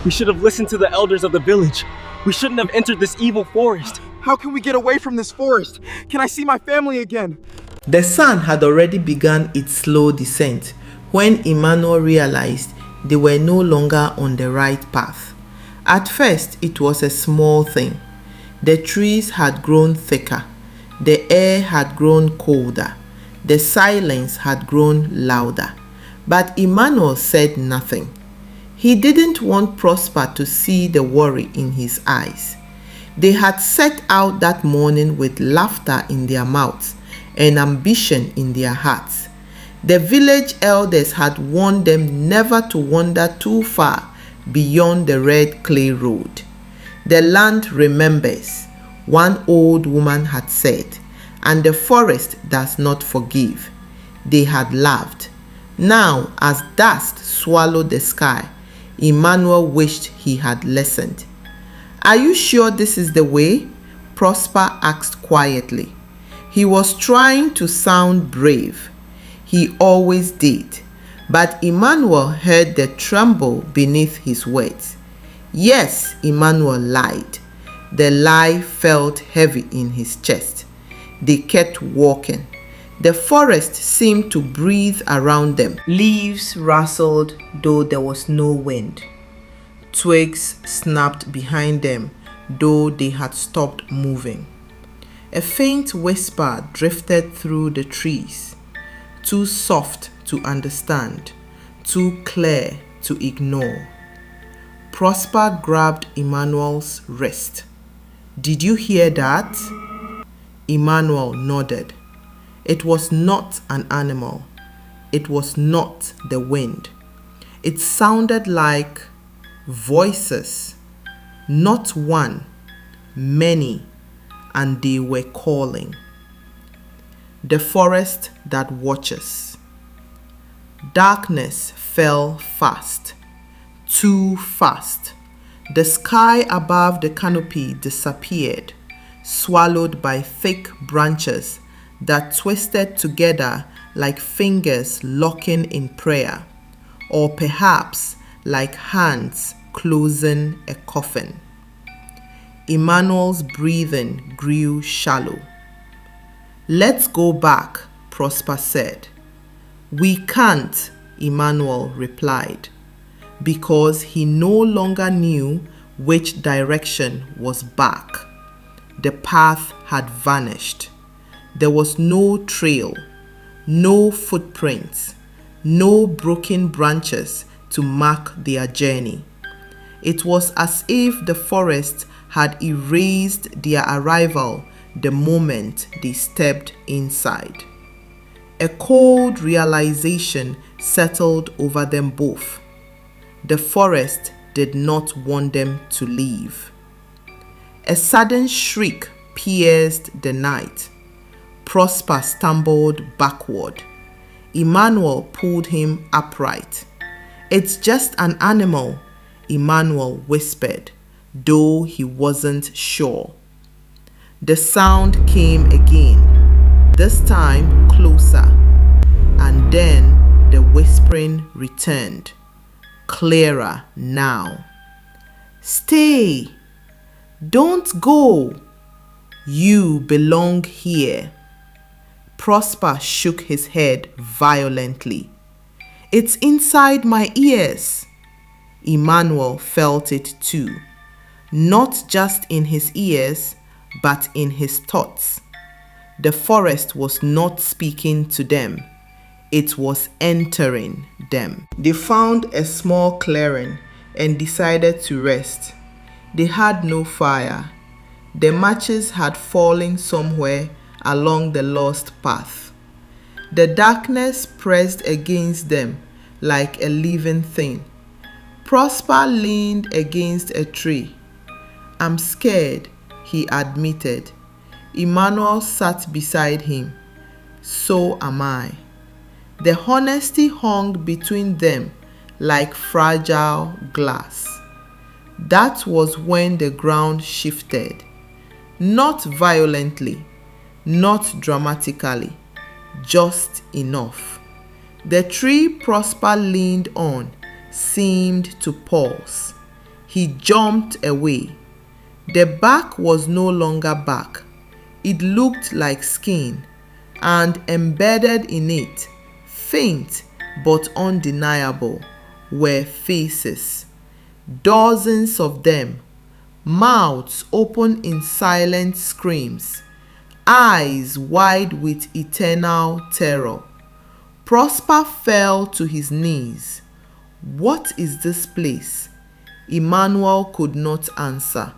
We should have listened to the elders of the village. We shouldn't have entered this evil forest. How can we get away from this forest? Can I see my family again? The sun had already begun its slow descent when Emmanuel realized they were no longer on the right path. At first, it was a small thing. The trees had grown thicker. The air had grown colder. The silence had grown louder. But Emmanuel said nothing. He didn't want Prosper to see the worry in his eyes. They had set out that morning with laughter in their mouths and ambition in their hearts. The village elders had warned them never to wander too far beyond the red clay road. The land remembers, one old woman had said, and the forest does not forgive. They had laughed. Now, as dust swallowed the sky, Emmanuel wished he had listened. "Are you sure this is the way?" Prosper asked quietly. He was trying to sound brave. He always did. But Emmanuel heard the tremble beneath his words. Yes, Emmanuel lied. The lie felt heavy in his chest. They kept walking. The forest seemed to breathe around them. Leaves rustled, though there was no wind. Twigs snapped behind them, though they had stopped moving. A faint whisper drifted through the trees, too soft to understand, too clear to ignore. Prosper grabbed Emmanuel's wrist. "Did you hear that?" Emmanuel nodded. It was not an animal. It was not the wind. It sounded like voices, not one, many, and they were calling. The forest that watches. Darkness fell fast, too fast. The sky above the canopy disappeared, swallowed by thick branches that twisted together like fingers locking in prayer, or perhaps like hands closing a coffin. Emmanuel's breathing grew shallow. "Let's go back," Prosper said. "We can't," Emmanuel replied, because he no longer knew which direction was back. The path had vanished. There was no trail, no footprints, no broken branches to mark their journey. It was as if the forest had erased their arrival the moment they stepped inside. A cold realization settled over them both. The forest did not want them to leave. A sudden shriek pierced the night. Prosper stumbled backward. Emmanuel pulled him upright. "It's just an animal," Emmanuel whispered, though he wasn't sure. The sound came again, this time closer, and then the whispering returned, clearer now. "Stay! Don't go! You belong here." Prosper shook his head violently. "It's inside my ears." Emmanuel felt it too, not just in his ears, but in his thoughts. The forest was not speaking to them. It was entering them. They found a small clearing and decided to rest. They had no fire. The matches had fallen somewhere along the lost path. The darkness pressed against them like a living thing. Prosper leaned against a tree. "I'm scared," he admitted. Emmanuel sat beside him. "So am I." The honesty hung between them like fragile glass. That was when the ground shifted. Not violently, not dramatically, just enough. The tree Prosper leaned on seemed to pause. He jumped away. The back was no longer back. It looked like skin, and embedded in it, faint but undeniable, were faces. Dozens of them, mouths open in silent screams, eyes wide with eternal terror. Prosper fell to his knees. "What is this place?" Emmanuel could not answer.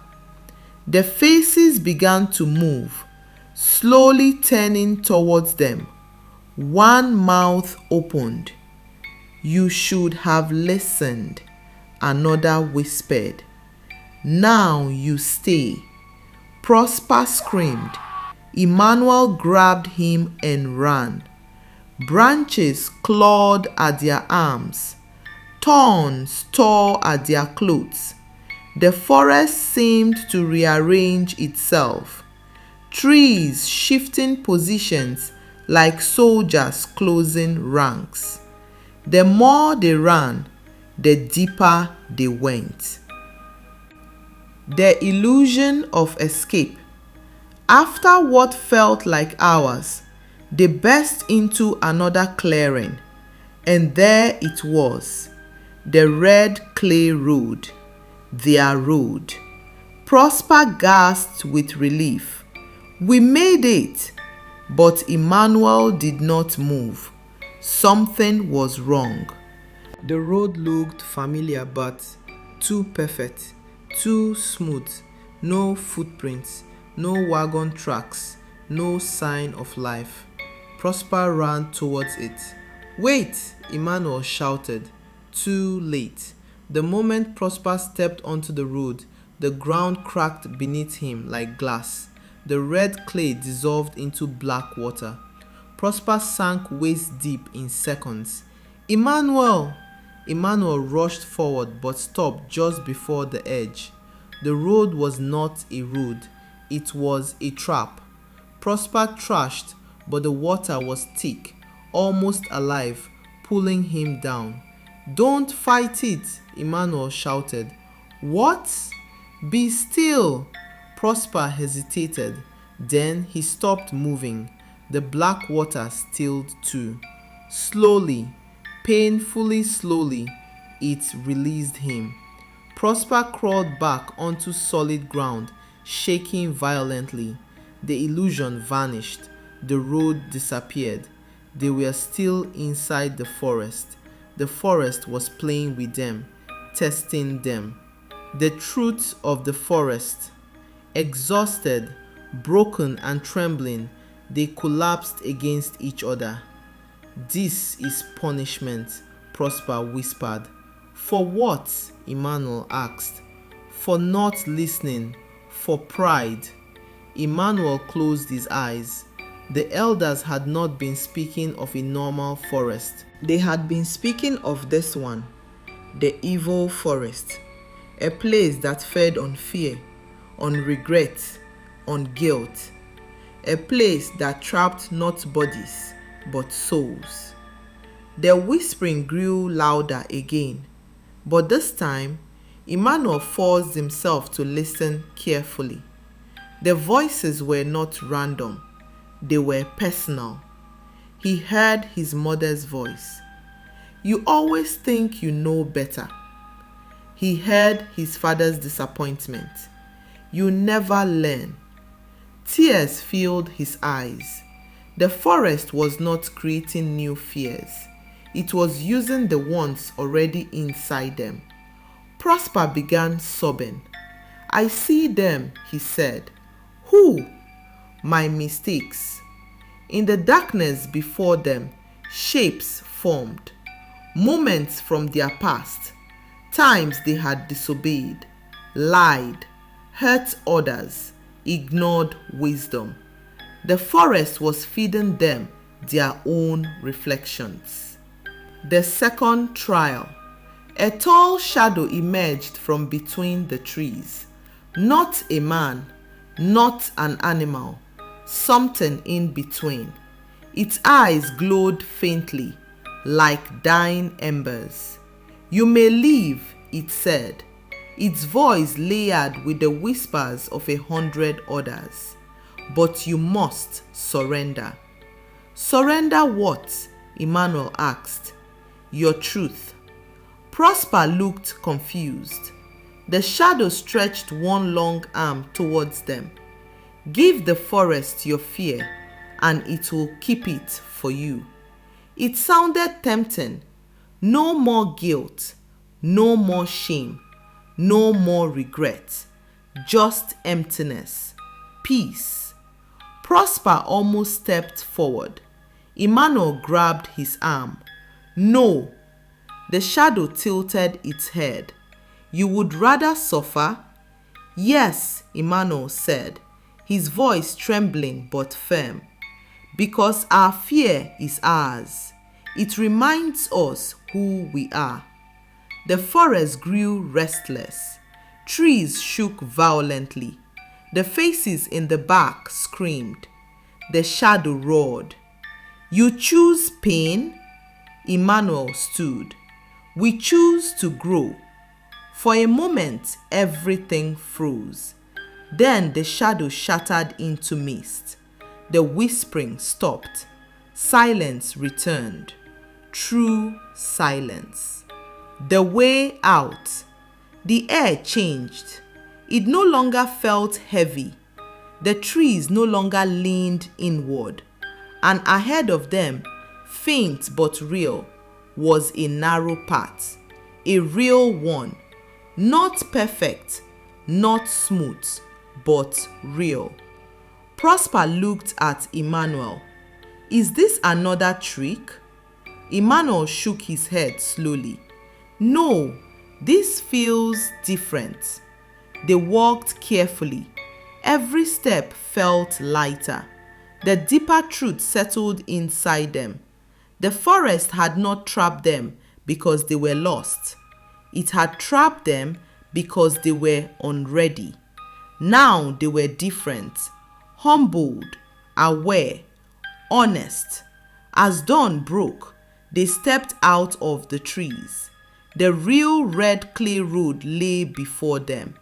The faces began to move, slowly turning towards them. One mouth opened. "You should have listened," another whispered. "Now you stay." Prosper screamed. Emmanuel grabbed him and ran. Branches clawed at their arms. Thorns tore at their clothes. The forest seemed to rearrange itself. Trees shifting positions like soldiers closing ranks. The more they ran, the deeper they went. The illusion of escape. After what felt like hours, they burst into another clearing, and there it was, the red clay road, their road. Prosper gasped with relief. "We made it!" But Emmanuel did not move. Something was wrong. The road looked familiar but too perfect, too smooth. No footprints, no wagon tracks, no sign of life. Prosper ran towards it. "Wait!" Emmanuel shouted. Too late. The moment Prosper stepped onto the road, the ground cracked beneath him like glass. The red clay dissolved into black water. Prosper sank waist deep in seconds. "Emmanuel!" Emmanuel rushed forward but stopped just before the edge. The road was not a road. It was a trap. Prosper thrashed, but the water was thick, almost alive, pulling him down. "Don't fight it!" Emmanuel shouted. "What?" "Be still!" Prosper hesitated. Then he stopped moving. The black water stilled too. Slowly, painfully slowly, it released him. Prosper crawled back onto solid ground, shaking violently. The illusion vanished. The road disappeared. They were still inside the forest. The forest was playing with them, testing them. The truth of the forest. Exhausted, broken and trembling, they collapsed against each other. "This is punishment," Prosper whispered. "For what?" Emmanuel asked. "For not listening, for pride." Emmanuel closed his eyes. The elders had not been speaking of a normal forest. They had been speaking of this one, the evil forest, a place that fed on fear, on regret, on guilt, a place that trapped not bodies but souls. The whispering grew louder again, but this time Emmanuel forced himself to listen carefully. The voices were not random, they were personal. He heard his mother's voice. "You always think you know better." He heard his father's disappointment. "You never learn." Tears filled his eyes. The forest was not creating new fears. It was using the ones already inside them. Prosper began sobbing. "I see them," he said. "Who?" "My mistakes." In the darkness before them, shapes formed. Moments from their past. Times they had disobeyed, lied, hurt others, ignored wisdom. The forest was feeding them their own reflections. The second trial. A tall shadow emerged from between the trees. Not a man, not an animal, something in between. Its eyes glowed faintly, like dying embers. "You may leave," it said. its voice layered with the whispers of 100 others. But you must surrender. Surrender what? Emmanuel asked. Your truth. Prosper looked confused. The shadow stretched one long arm towards them. Give the forest your fear, and it will keep it for you. It sounded tempting. No more guilt, no more shame, no more regret, just emptiness, peace. Prosper almost stepped forward. Emmanuel grabbed his arm. No. The shadow tilted its head. You would rather suffer? Yes, Emmanuel said, his voice trembling but firm. Because our fear is ours. It reminds us who we are. The forest grew restless. Trees shook violently. The faces in the back screamed. The shadow roared. You choose pain? Emmanuel stood. We choose to grow. For a moment, everything froze. Then the shadow shattered into mist. The whispering stopped. Silence returned. True silence. The way out. The air changed. It no longer felt heavy. The trees no longer leaned inward. And ahead of them, faint but real, was a narrow path. A real one. Not perfect, not smooth, but real. Prosper looked at Emmanuel. Is this another trick? Emmanuel shook his head slowly. No, this feels different. They walked carefully. Every step felt lighter. The deeper truth settled inside them. The forest had not trapped them because they were lost. It had trapped them because they were unready. Now they were different, humbled, aware, honest. As dawn broke, they stepped out of the trees. The real red clay road lay before them.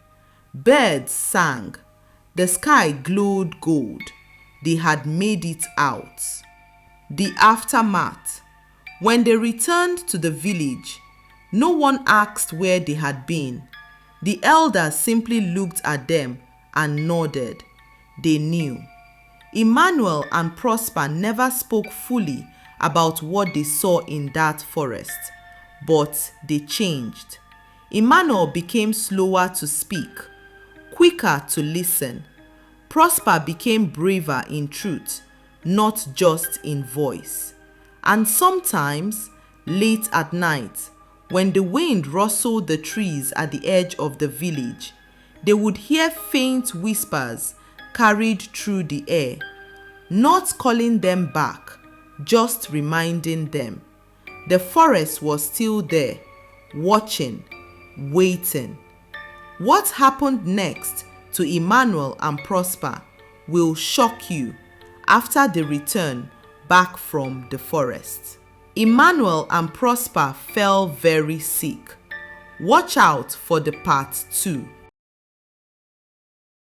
Birds sang. The sky glowed gold. They had made it out. The aftermath. When they returned to the village, no one asked where they had been. The elders simply looked at them and nodded. They knew. Emmanuel and Prosper never spoke fully about what they saw in that forest, but they changed. Emmanuel became slower to speak, quicker to listen. Prosper became braver in truth, not just in voice. And sometimes, late at night, when the wind rustled the trees at the edge of the village, they would hear faint whispers carried through the air, not calling them back, just reminding them. The forest was still there, watching, waiting. What happened next to Emmanuel and Prosper will shock you after they return back from the forest. Emmanuel and Prosper fell very sick. Watch out for the part 2.